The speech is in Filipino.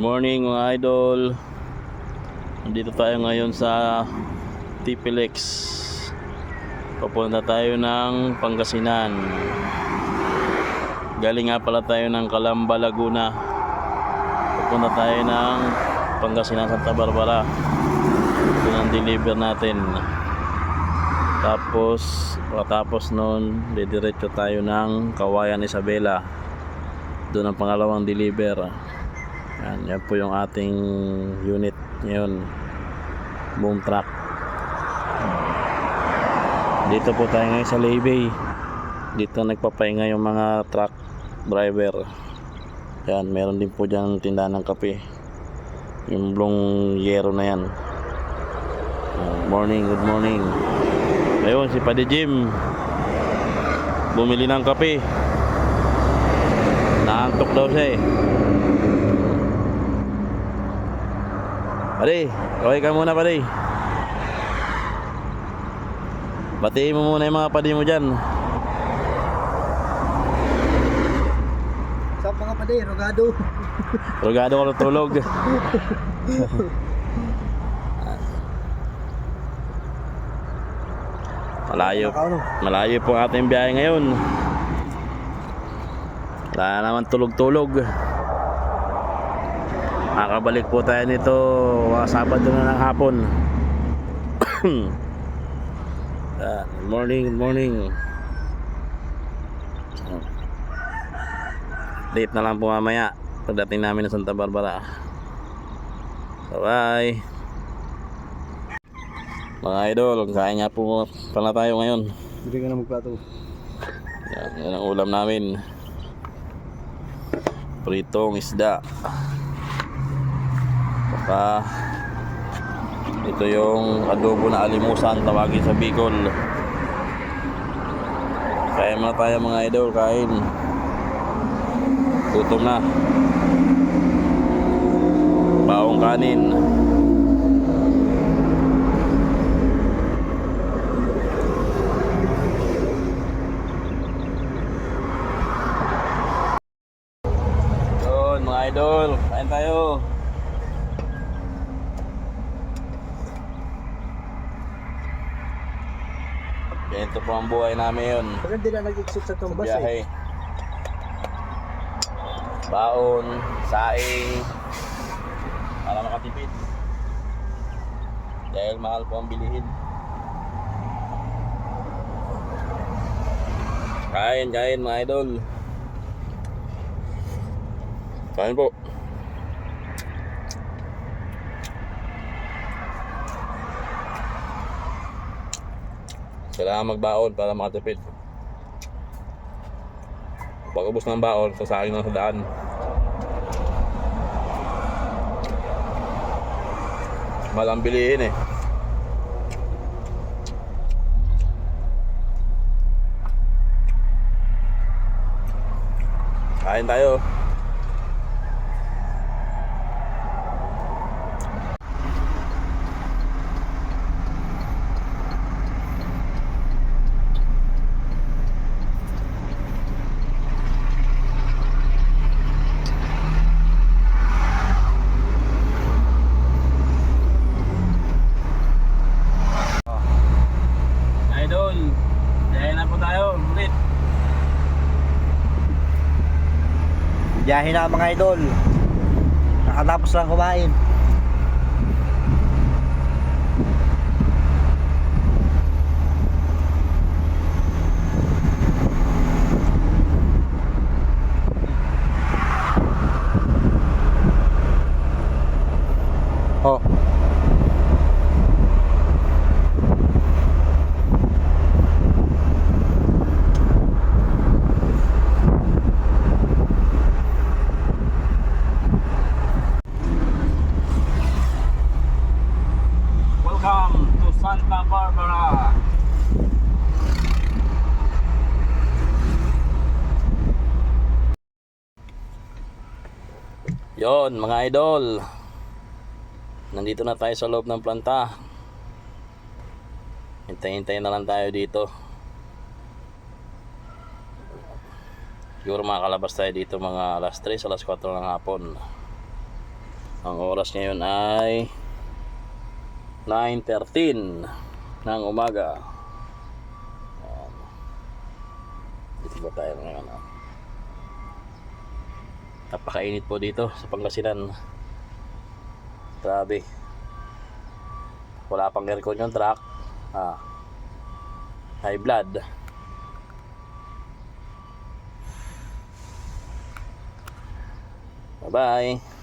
morning mga idol. Nandito tayo ngayon sa TPLX. Papunta tayo ng Pangasinan. Galing nga pala tayo ng Calamba, Laguna. Papunta tayo ng Pangasinan, Santa Barbara. Ito ang deliver natin. Tapos noon, didiretso tayo ng Kawayan, Isabela. Doon ang pangalawang deliver. Yan po yung ating unit ngayon, boom truck. Dito po tayo ngayon sa Leybay. Dito nagpapahinga yung mga truck driver. Yan, meron din po dyan tindahan ng kape, yung blong yero na yan. Good morning. Ayun, si Paddy Jim bumili ng kape. Naantok daw siya eh. Pare, kaway ka muna pare. Batiin mo muna yung mga padi mo dyan. Saan mga padi? Rogado. Rogado ka natulog. Malayo po ang ating biyahe ngayon. Wala naman tulog-tulog. Makabalik po tayo nito Sabado na ng hapon. Good morning. Late na lang po mamaya pagdating namin sa Santa Barbara. Bye. Mga idol, kain nga po pala tayo ngayon. Hindi ka na magplato. Yan ang ulam namin. Pritong isda. Saka ito yung adobo na alimusan, tawagin sa Bicol. Kain muna tayo mga idol, kain. Gutom na. Baong kanin. Yun mga idol, kain tayo. Ito po ang buhay namin yun. Pero hindi na nag-exit sa itong bus Biyahe. eh. Baon, saing, para makatipid. Dahil mahal po ang bilihin. Kain mga idol. Kain po. Kailangan magbaon para makatipid. Pag ubos ng baon, sasayang lang sa daan. Malang bilihin eh. Kain tayo. Biyahe na mga idol. Nakatapos lang kumain. Oh. Welcome to Santa Barbara. Yon mga idol, nandito na tayo sa loob ng planta. Hintay-hintay na lang tayo dito. Siguro makakalabas tayo dito mga alas 3, alas 4 ng hapon. Ang oras ngayon ay 9:13 ng umaga. Ayan. Dito ba tayo ngayon? Napakainit po dito sa Pangasinan. Grabe. Wala pang aircon yung truck. High blood. Bye bye.